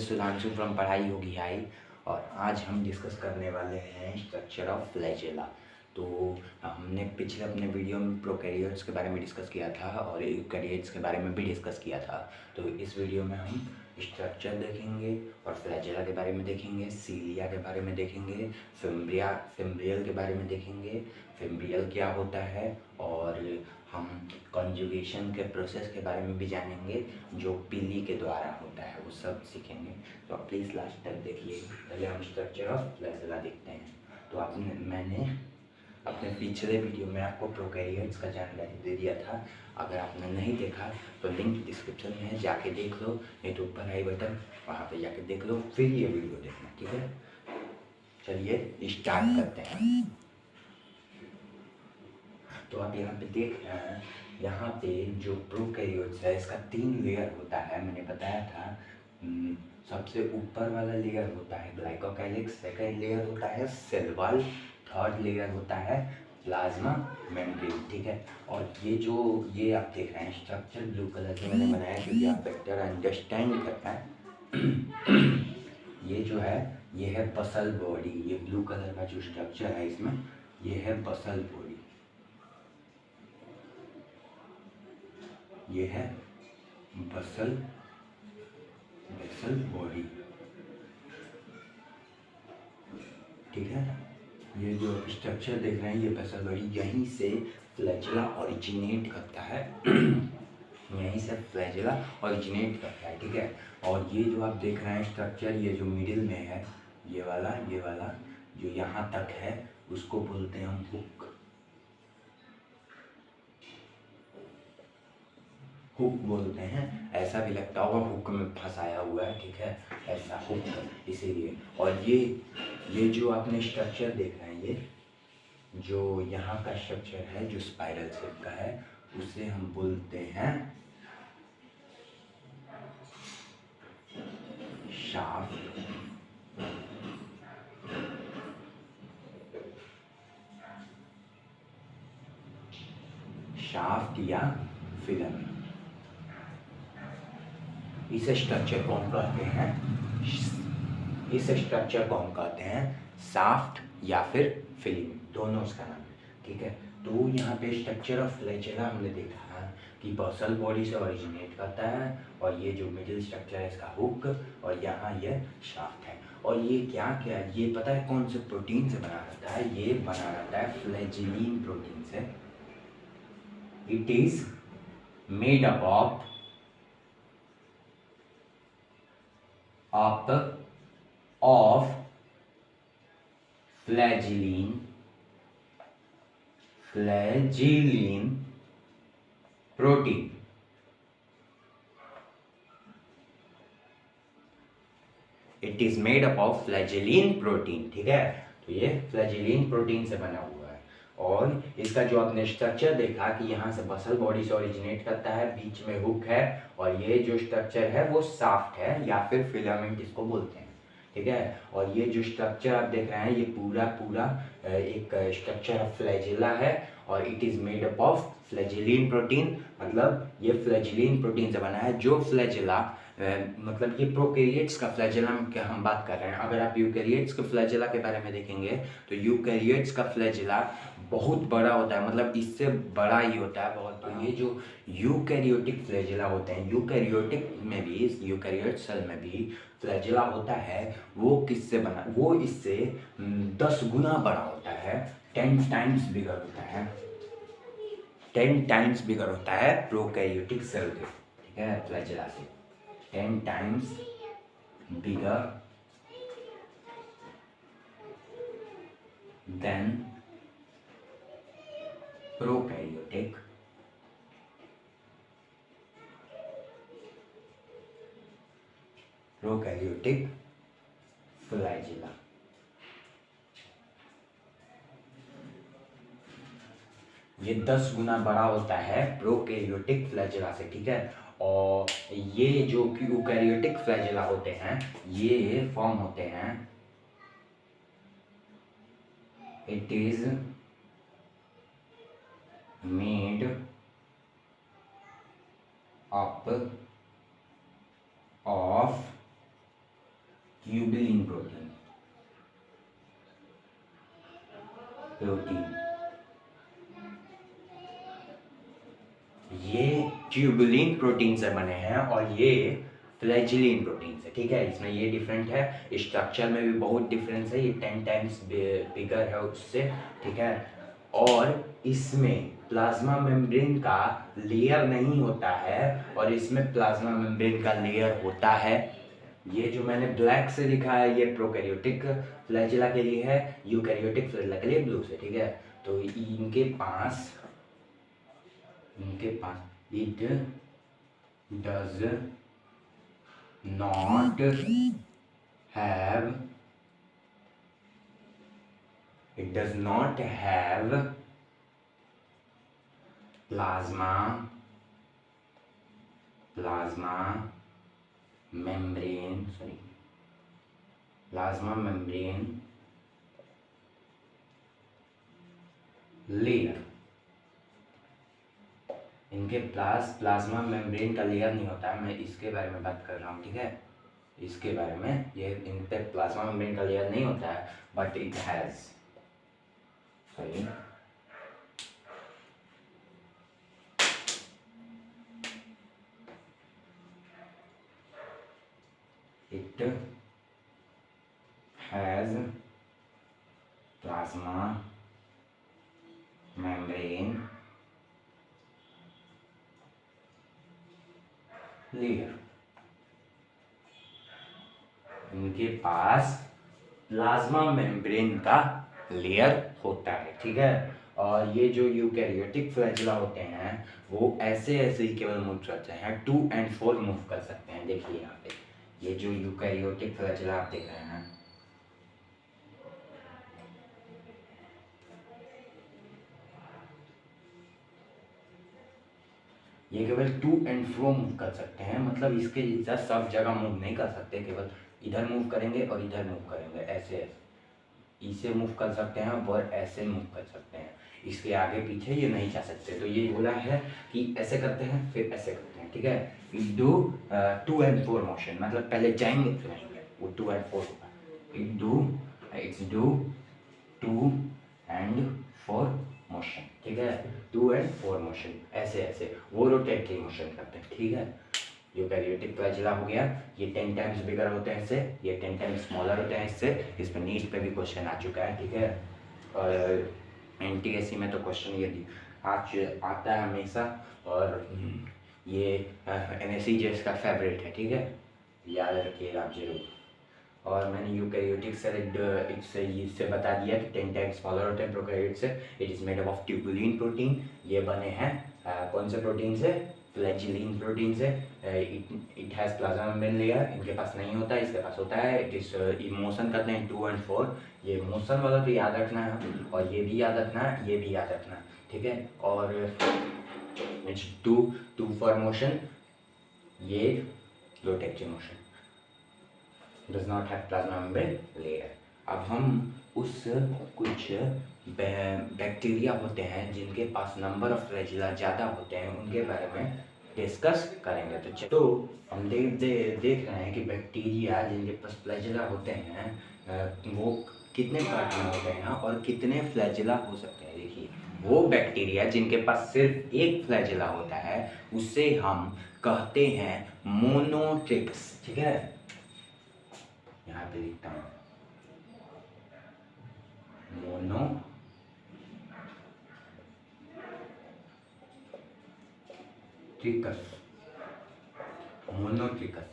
Sudhanshu from पढ़ाई होगी high. और आज हम डिस्कस करने वाले हैं स्ट्रक्चर ऑफ फ्लैजेला। तो हमने पिछले अपने वीडियो में प्रोकैरियोट्स के बारे में डिस्कस किया था और यूकैरियोट्स के बारे में भी डिस्कस किया था। तो इस वीडियो में हम स्ट्रक्चर देखेंगे और फ्लैजेला के बारे में देखेंगे, सीलिया के बारे में देखेंगे, फिम्ब्रियल के बारे में देखेंगे, फिम्ब्रियल क्या होता है, और हम कॉन्जुगेशन के प्रोसेस के बारे में भी जानेंगे जो पीली के द्वारा होता है, वो सब सीखेंगे। तो आप प्लीज़ लास्ट तक देखिए। पहले हम स्ट्रक्चर ऑफ फ्लैजेला देखते हैं। तो मैंने अपने पिछले वीडियो में आपको प्रोकैरियोट्स का जानकारी दे दिया था। अगर आपने नहीं देखा तो लिंक डिस्क्रिप्शन में है, जाके देख लो, नहीं तो ऊपर आई बटन, वहाँ पे जाके देख लो, फिर ये वीडियो देखना, ठीक है। चलिए स्टार्ट करते हैं। तो आप यहाँ पे देख रहे हैं, यहाँ पे जो प्रोकैरियोट्स है इसका 3 लेयर होता है। मैंने बताया था सबसे ऊपर वाला लेयर होता है ग्लाइकोकाइलिक्स, सेकंड लेयर होता है सेल वॉल, थर्ड लेयर होता है प्लाज्मा मेम्ब्रेन, ठीक है। और ये आप देख रहे हैं स्ट्रक्चर ब्लू कलर से मैंने बनाया क्योंकि आप बेटर अंडरस्टैंड कर पाएँ। ये जो है ये है बसल बॉडी। ये ब्लू कलर का जो स्ट्रक्चर है इसमें ये है बसल बॉडी, ये है बसल बॉडी, ठीक है। ये जो स्ट्रक्चर देख रहे हैं ये बसल बॉडी, यहीं से फ्लैजेला ओरिजिनेट करता है। यहीं से फ्लैजेला ओरिजिनेट करता है, ठीक है। और ये जो आप देख रहे हैं स्ट्रक्चर, ये जो मिडिल में है ये वाला जो यहाँ तक है उसको बोलते हैं हम हुक बोलते हैं। ऐसा भी लगता होगा हुक में फंसाया हुआ है, ठीक है, ऐसा हुक, इसीलिए। और ये जो आपने स्ट्रक्चर देख रहे हैं, ये जो यहाँ का स्ट्रक्चर है जो स्पाइरल शेप का है उसे हम बोलते हैं शाफ्ट। शाफ्ट या फिलामेंट, इस स्ट्रक्चर को हम कहते हैं, इस स्ट्रक्चर को हम कहते हैं शाफ्ट या फिर फिलामेंट, दोनों इसका नाम है, ठीक है। तो यहाँ पे स्ट्रक्चर ऑफ फ्लैजेला हमने देखा है कि बसल बॉडी से ओरिजिनेट करता है, और ये जो मिडिल स्ट्रक्चर है इसका हुक, और यहाँ ये शाफ्ट है। और ये क्या ये पता है कौन से प्रोटीन से बना रहता है? ये बना रहता है फ्लैजेलिन प्रोटीन से। It is made up of flagellin protein. It is made up of flagellin protein, ठीक है। तो ये फ्लैजेलिन प्रोटीन से बना हुआ है। और इसका जो आपने स्ट्रक्चर देखा कि यहाँ से बसल बॉडी से ओरिजिनेट करता है, बीच में हुक है, और ये जो स्ट्रक्चर है वो शाफ्ट है या फिर फिलामेंट इसको बोलते हैं, ठीक है। और ये जो स्ट्रक्चर आप देख रहे हैं ये पूरा एक स्ट्रक्चर ऑफ फ्लैजेला है, और it is made up of flagellin protein, मतलब ये फ्लैजेलिन प्रोटीन से बना है। जो फ्लैजेला मतलब ये प्रोकैरियोट्स का फ्लैजेला की हम बात कर रहे हैं। अगर आप यूकैरियोट्स के फ्लैजेला के बारे में देखेंगे तो यूकैरियोट्स का फ्लैजेला बहुत बड़ा होता है, मतलब इससे बड़ा ही होता है बहुत। तो ये जो यूकैरियोटिक फ्लैजेला होते हैं, यूकैरियोटिक में भी, यूकैरियोट सेल में भी फ्लैजेला होता है, वो किससे बना, वो इससे 10 गुना बड़ा होता है, 10 टाइम्स बिगर होता है, 10 टाइम्स बिगर होता है प्रोकैरियोटिक सेल के, ठीक है, फ्लैजेला से 10 times bigger than prokaryotic flagella. ये 10 गुना बड़ा होता है प्रोकैरियोटिक फ्लैजेला से, ठीक है। और ये जो यूकैरियोटिक फ्लैजेला होते हैं ये फॉर्म होते हैं, it is made up of ये ट्यूबुलिन प्रोटीन से बने हैं और ये फ्लैजिलिन प्रोटीन से, ठीक है। इसमें ये डिफरेंट है, स्ट्रक्चर में भी बहुत डिफरेंस है, ये 10 टाइम्स बिगर है उससे, ठीक है। और इसमें प्लाज्मा मेम्ब्रेन का लेयर नहीं होता है और इसमें प्लाज्मा मेम्ब्रेन का लेयर होता है। ये जो मैंने ब्लैक से लिखा है ये प्रोकैरियोटिक फ्लैजिला के लिए है, यूकैरियोटिक फ्लैजिला के लिए ब्लू से, ठीक है। तो इनके पास it does not have it does not have plasma membrane layer. इनके पास प्लाज्मा मेम्ब्रेन का लेयर नहीं होता है, मैं इसके बारे में बात कर रहा हूँ, ठीक है। इसके बारे में, ये इन पे प्लाज्मा मेम्ब्रेन का लेयर नहीं होता है, but it has, sorry, it has plasma membrane layer। इनके पास प्लाज्मा मेम्ब्रेन का लेयर होता है, ठीक है। और ये जो यूकैरियोटिक फ्लैजिला होते हैं वो ऐसे ऐसे ही केवल मूव करते हैं, 2 and 4 मूव कर सकते हैं। देखिए यहाँ पे ये जो यूकैरियोटिक फ्लैजिला आप देख रहे हैं, ये केवल 2 and 4 मूव कर सकते हैं, मतलब इसके जैसा सब जगह मूव नहीं कर सकते, केवल इधर मूव करेंगे और इधर मूव करेंगे, ऐसे ऐसे इसे मूव कर सकते हैं और ऐसे मूव कर सकते हैं, इसके आगे पीछे ये नहीं जा सकते। तो ये बोला है कि ऐसे करते हैं फिर ऐसे करते हैं, ठीक है। इट डू 2 and 4 मोशन, मतलब पहले जाएंगे फिर आएंगे, वो 2 and 4 होगा। इट्स डू 2 and 4 मोशन, ठीक है। 2 and 4 मोशन, ऐसे ऐसे वो रोटेटरी मोशन करते हैं, ठीक है। यूकैरियोटिक फ्लैजिला हो गया, ये 10 टाइम्स बिगर होते हैं इससे, ये 10 टाइम्स स्मॉलर होते हैं इससे। इस पर नीट पे भी क्वेश्चन आ चुका है, ठीक है। और एनटीएससी में तो क्वेश्चन ये आज आता है हमेशा, और ये एनएससी का फेवरेट है, ठीक है, याद रखिएगा आप जरूर। और मैंने यूकैरियोटिक से इससे बता दिया कि 10 टाइम्स स्मॉलर होते हैं प्रोकैरियोट से। It is made up of tubulin protein, ये बने हैं कौन से प्रोटीन से, फ्लैजिलिन प्रोटीन से। It has plasma membrane layer, इनके पास नहीं होता है, इसके पास होता है। इट इज मोशन करते हैं 2 and 4, ये मोशन वाला तो याद रखना है, और ये भी याद रखना है, ये भी याद रखना है, ठीक है। और इट्स 2 फॉर मोशन, ये rotatory motion, does not have plasma membrane layer। अब हम उस कुछ बैक्टीरिया होते हैं जिनके पास नंबर ऑफ फ्लैजिला ज़्यादा होते हैं उनके बारे में डिस्कस करेंगे। तो हम देख रहे हैं कि बैक्टीरिया जिनके पास फ्लैजिला होते हैं वो कितने पार्ट में होते हैं और कितने फ्लैजिला हो सकते हैं। देखिए, वो बैक्टीरिया जिनके पास सिर्फ एक फ्लैजिला होता है उसे हम कहते हैं मोनोट्रिक्स, ठीक है। यहाँ पे लिखता हूँ मोनोट्रिकस,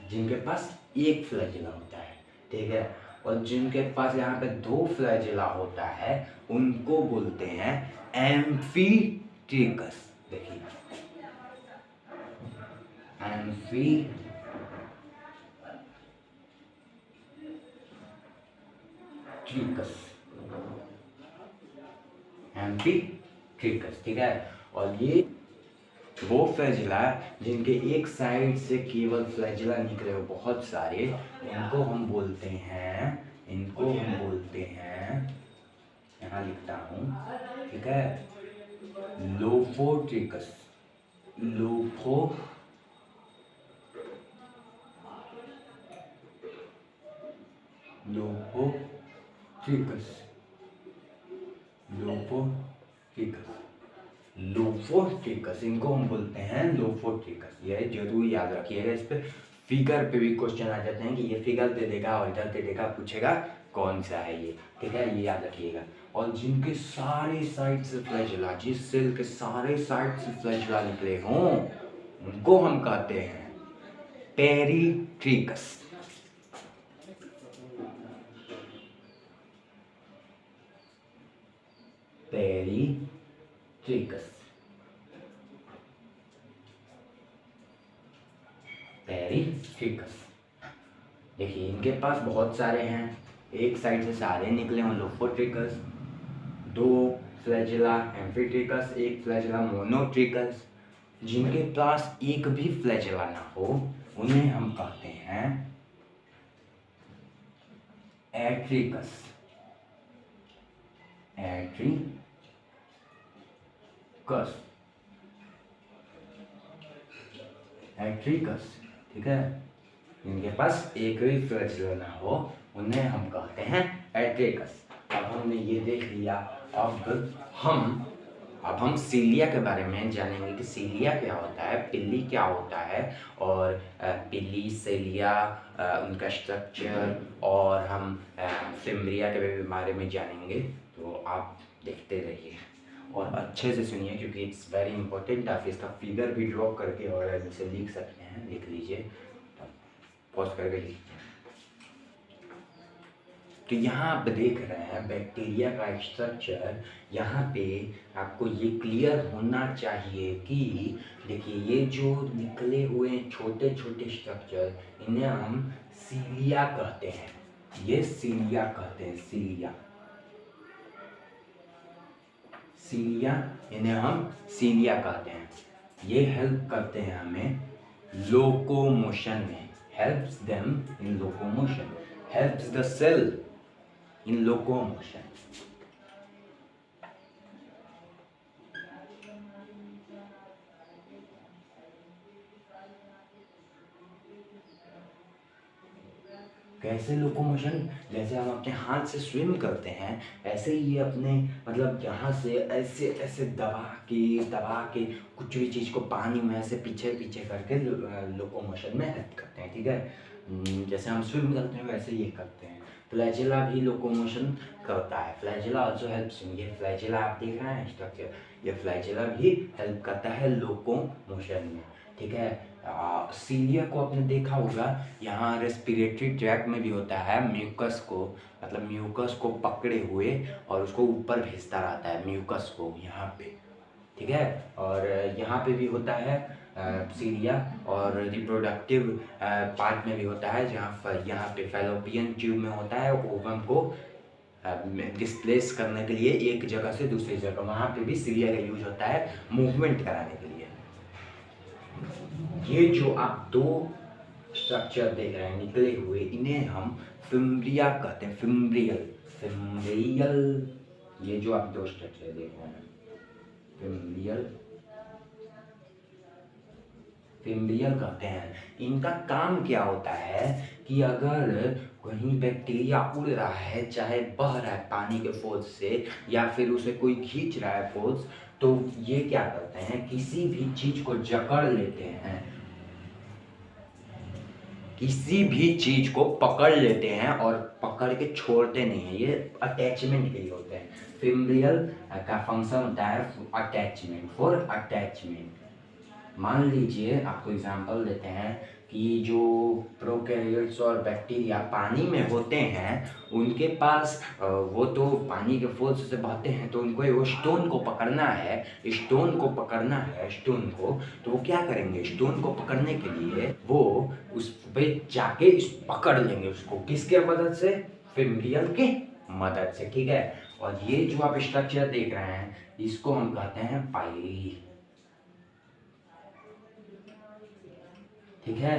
जिनके पास एक फ्लैजिला होता है, ठीक है। और जिनके पास यहाँ पे 2 फ्लैजिला होता है उनको बोलते हैं एम्फीट्रिकस। देखिए, एम्फीट्रिकस, ठीक है। और ये वो फ्लैजिला जिनके एक साइड से केवल फ्लैजिला निकले हो बहुत सारे, इनको हम बोलते हैं, यहाँ लिखता हूँ, ठीक है, लोफोट्रिकस। लोफोट्रिकस लोफोट्रिकस, इनको हम बोलते हैं लोफोट्रिकस। ये जरूर याद रखिएगा, इस पे फिगर पे भी क्वेश्चन आ जाते हैं कि ये फिगर दे देगा और इधर दे देगा, पूछेगा कौन सा है ये, ठीक है, ये याद रखिएगा। और जिनके सारे साइड से फ्लैजेला, जिस सेल के सारे साइड से फ्लैजेला निकले हों, उनको हम कहते हैं पेरिट्रिकस। पेरिट्रिकस, पेरिट्रिकस। देखिए इनके पास बहुत सारे हैं, एक साइड से सारे निकले हों लोफोट्रिकस, दो फ्लैजेला एम्फीट्रिकस, एक फ्लैजेला मोनोट्रिकस। जिनके पास एक भी फ्लैजेला ना हो उन्हें हम कहते हैं एट्रिकस, एट्रिकस, एट्रिकस, ठीक है। इनके पास एक भी फ्लैजेला ना हो उन्हें हम कहते हैं एट्रिकस। अब हमने ये देख लिया, अब हम सीलिया के बारे में जानेंगे कि सीलिया क्या होता है, पिल्ली क्या होता है, और पिल्ली, सीलिया, उनका स्ट्रक्चर, और हम फिम्ब्रिया के बारे में जानेंगे। तो आप देखते रहिए और अच्छे से सुनिए क्योंकि इट्स वेरी इंपॉर्टेंट। आप इसका फिगर भी ड्रॉ करके और ऐसे लिख सकते हैं, लिख लीजिए, पॉज करके लिखिए। तो यहाँ आप देख रहे हैं बैक्टीरिया का स्ट्रक्चर। यहाँ पे आपको ये क्लियर होना चाहिए कि देखिए ये जो निकले हुए छोटे छोटे स्ट्रक्चर, इन्हें हम सीलिया कहते हैं। ये सीलिया कहते हैं, सीलिया, सीलिया, इन्हें हम सीलिया कहते हैं। ये हेल्प करते हैं हमें लोकोमोशन में, helps them in locomotion, helps the cell in locomotion। कैसे लोकोमोशन? जैसे हम अपने हाथ से स्विम करते हैं, ऐसे ही ये अपने मतलब यहाँ से ऐसे ऐसे दबा के कुछ भी चीज़ को पानी में ऐसे पीछे पीछे करके लोकोमोशन में हेल्प करते हैं, ठीक है। जैसे हम स्विम करते हैं वैसे ये करते हैं। फ्लैजेला भी लोकोमोशन करता है, फ्लैजेला ऑल्सो हेल्प्स इन। ये फ्लैजेला आप देख रहे हैं स्ट्रक्चर, ये फ्लैजेला भी हेल्प करता है लोकोमोशन में, ठीक है। सीलिया को आपने देखा होगा, यहाँ रेस्पिरेटरी ट्रैक्ट में भी होता है, म्यूकस को, मतलब म्यूकस को पकड़े हुए और उसको ऊपर भेजता रहता है म्यूकस को यहाँ पे, ठीक है। और यहाँ पे भी होता है सीलिया, और रिप्रोडक्टिव पार्ट में भी होता है, जहाँ यहाँ पे फैलोपियन ट्यूब में होता है, ओवम को डिस्प्लेस करने के लिए एक जगह से दूसरी जगह, वहाँ पे भी सीलिया का यूज होता है मूवमेंट कराने के लिए। ये जो आप दो स्ट्रक्चर देख रहे हैं निकले हुए, इन्हें हम फिम्ब्रिया कहते हैं, फिम्ब्रियल, फिम्ब्रियल। ये जो आप दो स्ट्रक्चर देख रहे हैं फिम्ब्रियल, फिम्ब्रियल कहते हैं। इनका काम क्या होता है कि अगर कहीं बैक्टीरिया उड़ रहा है, चाहे बह रहा है पानी के फोर्स से या फिर उसे कोई खींच रहा है फोर्स, तो ये क्या करते हैं, किसी भी चीज को जकड़ लेते हैं, किसी भी चीज को पकड़ लेते हैं और पकड़ के छोड़ते नहीं है। ये अटैचमेंट के लिए होते हैं। फिम्ब्रियल का फंक्शन होता है अटैचमेंट, फॉर अटैचमेंट। मान लीजिए आपको एग्जांपल देते हैं कि जो प्रोकैरियोट्स और बैक्टीरिया पानी में होते हैं, उनके पास वो तो पानी के फोर्स से बहते हैं, तो उनको वो स्टोन को पकड़ना है, स्टोन को पकड़ना है, स्टोन को, तो वो क्या करेंगे, स्टोन को पकड़ने के लिए वो उस पे जाके पकड़ लेंगे उसको, किसके मदद से, फिम्ब्रियल के मदद से, ठीक है। और ये जो आप स्ट्रक्चर देख रहे हैं इसको हम कहते हैं पाइली, ठीक है।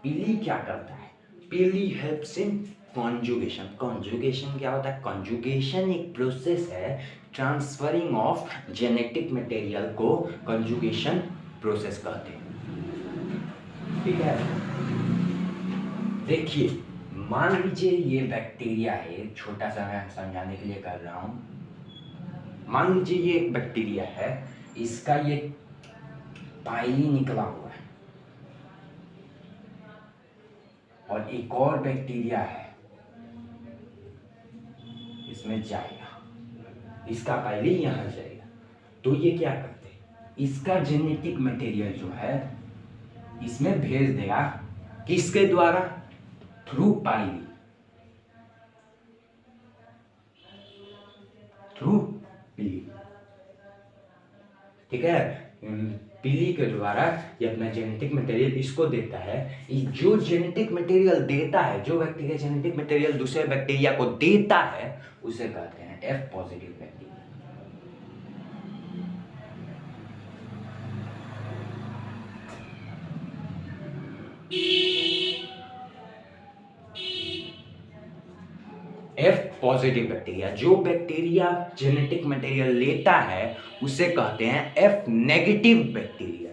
पीली क्या करता है, पीली हेल्प्स इन कॉन्जुगेशन। कॉन्जुगेशन क्या होता है, कॉन्जुगेशन एक प्रोसेस है ट्रांसफरिंग ऑफ जेनेटिक मटेरियल को कॉन्जुगेशन प्रोसेस कहते हैं, ठीक है। देखिए मान लीजिए ये बैक्टीरिया है, छोटा सा मैं समझाने के लिए कर रहा हूँ। मान लीजिए ये एक बैक्टीरिया है, इसका ये पाइली निकला हुआ है और एक और बैक्टीरिया है इसमें जाएगा, इसका पाइली यहाँ जाएगा। तो ये क्या करते हैं, इसका जेनेटिक मटेरियल जो है इसमें भेज देगा, किसके द्वारा, थ्रू पाइली, थ्रू पीली, ठीक है। पीली के द्वारा ये अपना जेनेटिक मटेरियल इसको देता है। जो जेनेटिक मटेरियल देता है, जो बैक्टीरिया जेनेटिक मटेरियल दूसरे बैक्टीरिया को देता है उसे कहते हैं F positive bacteria. F positive bacteria, जो बैक्टीरिया जेनेटिक मटेरियल लेता है उसे कहते हैं एफ नेगेटिव बैक्टीरिया।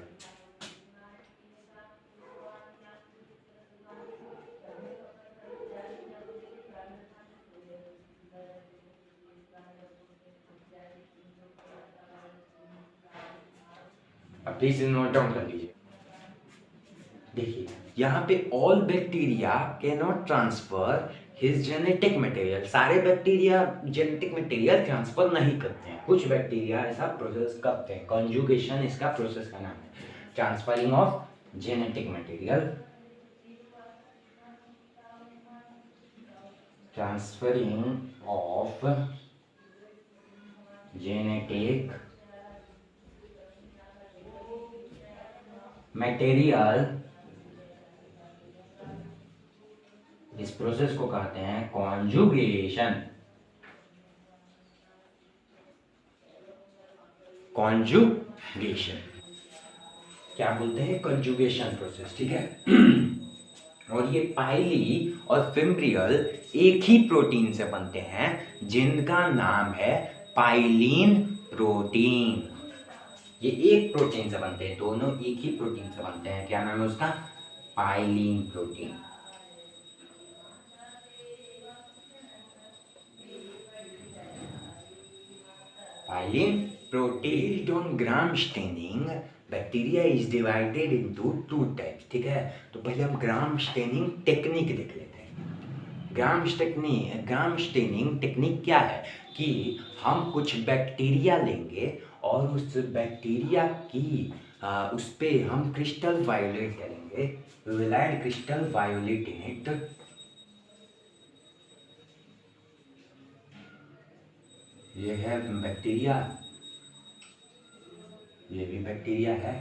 अब प्लीज नोट डाउन कर लीजिए। देखिए यहाँ पे all bacteria can not transfer his genetic material, सारे बैक्टीरिया जेनेटिक मटेरियल ट्रांसफर नहीं करते हैं, कुछ बैक्टीरिया ऐसा प्रोसेस करते हैं। कॉन्जुगेशन इसका प्रोसेस का नाम है, transferring of genetic material, transferring of genetic material, इस प्रोसेस को कहते हैं कॉन्जुगेशन। कॉन्जुगेशन क्या बोलते हैं, कॉन्जुगेशन प्रोसेस, ठीक है। और ये पाइली और फिम्ब्रियल एक ही प्रोटीन से बनते हैं जिनका नाम है पाइलीन प्रोटीन। ये एक प्रोटीन से बनते हैं, दोनों एक ही प्रोटीन से बनते हैं। क्या नाम है उसका, pilin protein. Pilin protein on gram staining bacteria is divided into 2 types, ठीक है। तो पहले हम ग्राम स्टेनिंग टेक्निक देख लेते हैं। ग्राम स्टेनिंग टेक्निक क्या है कि हम कुछ बैक्टीरिया लेंगे और उस बैक्टीरिया की उस पे हम क्रिस्टल वायोलेट डालेंगे, we will add crystal violet in it. ये है बैक्टीरिया, ये भी बैक्टीरिया है,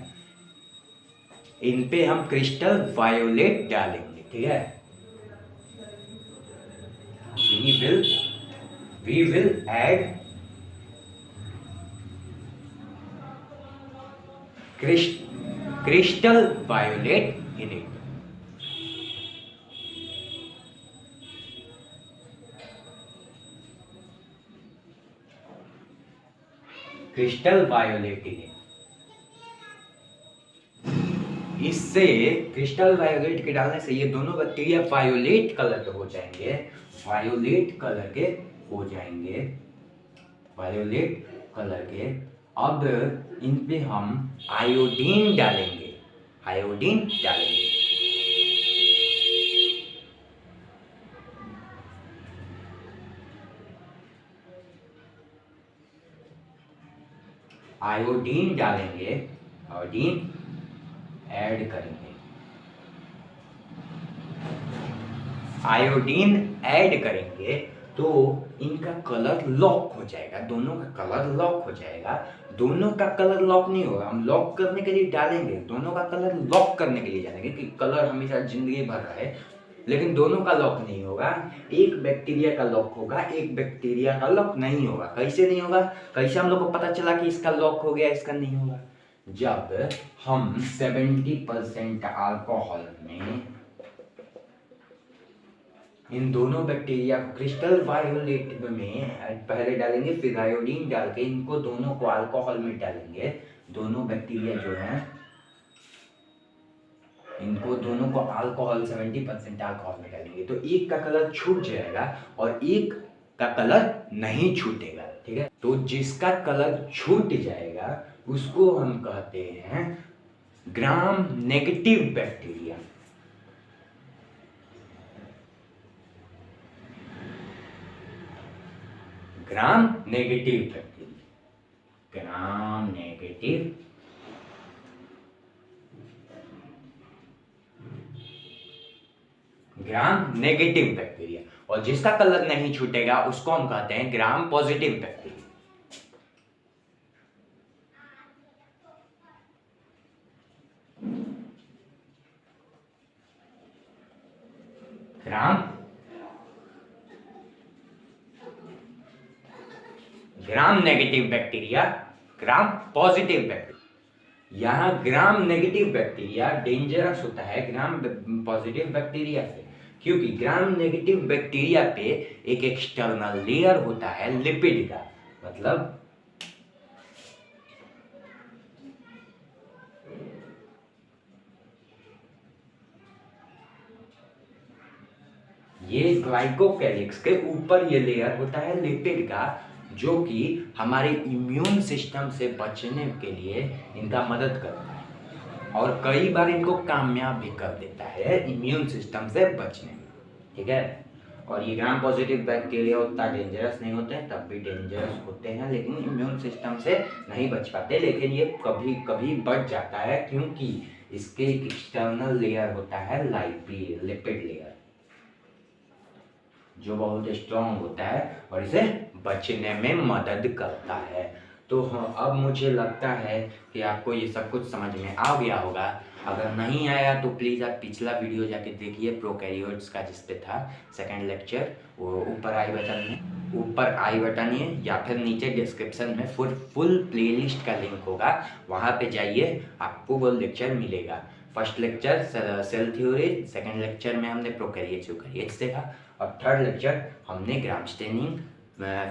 इन पे हम क्रिस्टल वायोलेट डालेंगे, ठीक है। we will add crystal violet in it. Crystal violet in it. इससे क्रिस्टल वायोलेट के डालने से ये दोनों बैक्टीरिया वायोलेट कलर के हो जाएंगे, वायोलेट कलर के हो जाएंगे, वायोलेट कलर के। अब इन पे हम आयोडीन डालेंगे, आयोडीन डालेंगे। आयोडीन डालेंगे, आयोडीन ऐड करेंगे, आयोडीन ऐड करेंगे तो इनका कलर लॉक हो जाएगा, दोनों का कलर लॉक हो जाएगा। दोनों का कलर लॉक नहीं होगा, हम लॉक करने के लिए डालेंगे, दोनों का कलर लॉक करने के लिए डालेंगे कि कलर हमेशा जिंदगी भर रहे, लेकिन दोनों का लॉक नहीं होगा। एक बैक्टीरिया का लॉक होगा, एक बैक्टीरिया का लॉक नहीं होगा। कैसे नहीं होगा, कैसे हम लोग को पता चला कि इसका लॉक हो गया इसका नहीं होगा, जब हम 70% अल्कोहल में इन दोनों बैक्टीरिया को क्रिस्टल वायोलेट में पहले डालेंगे, फिर आयोडीन डाल के इनको दोनों को अल्कोहल में डालेंगे। दोनों बैक्टीरिया जो हैं इनको दोनों को अल्कोहल 70% अल्कोहल में डालेंगे तो एक का कलर छूट जाएगा और एक का कलर नहीं छूटेगा, ठीक है। तो जिसका कलर छूट जाएगा उसको हम कहते हैं gram negative bacteria. Gram negative bacteria, gram negative gram negative bacteria. और जिसका कलर नहीं छूटेगा उसको हम कहते हैं gram positive bacteria. Gram negative bacteria, gram positive bacteria. यहाँ ग्राम नेगेटिव बैक्टीरिया डेंजरस होता है ग्राम पॉजिटिव बैक्टीरिया से, क्योंकि ग्राम नेगेटिव बैक्टीरिया पे एक एक्सटर्नल लेयर होता है लिपिड का, मतलब ये ग्लाइकोकैलिक्स के ऊपर ये लेयर होता है लिपिड का, जो कि हमारे इम्यून सिस्टम से बचने के लिए इनका मदद करता है और कई बार इनको कामयाब भी कर देता है इम्यून सिस्टम से बचने में। ठीक है, और ये ग्राम पॉजिटिव बैक्टीरिया उतना डेंजरस नहीं होते हैं, तब भी डेंजरस होते हैं, लेकिन इम्यून सिस्टम से नहीं बच पाते, लेकिन ये कभी कभी बच जाता है क्योंकि इसके एक एक्सटर्नल लेयर होता है लिपिड लेयर, जो बहुत स्ट्रॉन्ग होता है और इसे बचने में मदद करता है। तो हाँ, अब मुझे लगता है कि आपको ये सब कुछ समझ में आ गया होगा। अगर नहीं आया तो प्लीज़ आप पिछला वीडियो जाके देखिए प्रोकैरियोट्स का, जिस पे था सेकंड लेक्चर, वो ऊपर आई बटन में या फिर नीचे डिस्क्रिप्शन में फुल प्लेलिस्ट का लिंक होगा, वहाँ पे जाइए, आपको वो लेक्चर मिलेगा। First lecture cell theory, second lecture में हमने प्रोकैरियोट्स देखा, और थर्ड लेक्चर हमने ग्राम स्टेनिंग,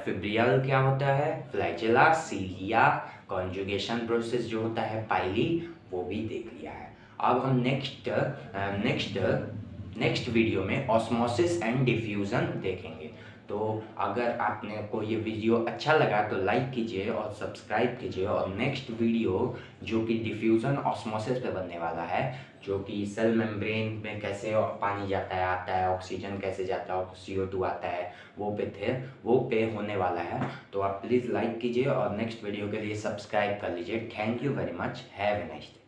फिब्रियल क्या होता है, फ्लैजेला, सीलिया, कॉन्जुगेशन प्रोसेस जो होता है पाइली, वो भी देख लिया है। अब हम नेक्स्ट वीडियो में ऑस्मोसिस एंड डिफ्यूज़न देखेंगे। तो अगर आपने को ये वीडियो अच्छा लगा तो लाइक कीजिए और सब्सक्राइब कीजिए, और नेक्स्ट वीडियो जो कि डिफ्यूज़न ऑस्मोसिस पे बनने वाला है, जो कि सेल मेम्ब्रेन में कैसे पानी जाता है आता है, ऑक्सीजन कैसे जाता है, CO2 आता है, वो पे होने वाला है। तो आप प्लीज़ लाइक कीजिए और नेक्स्ट वीडियो के लिए सब्सक्राइब कर लीजिए। Thank you very much, have a nice day.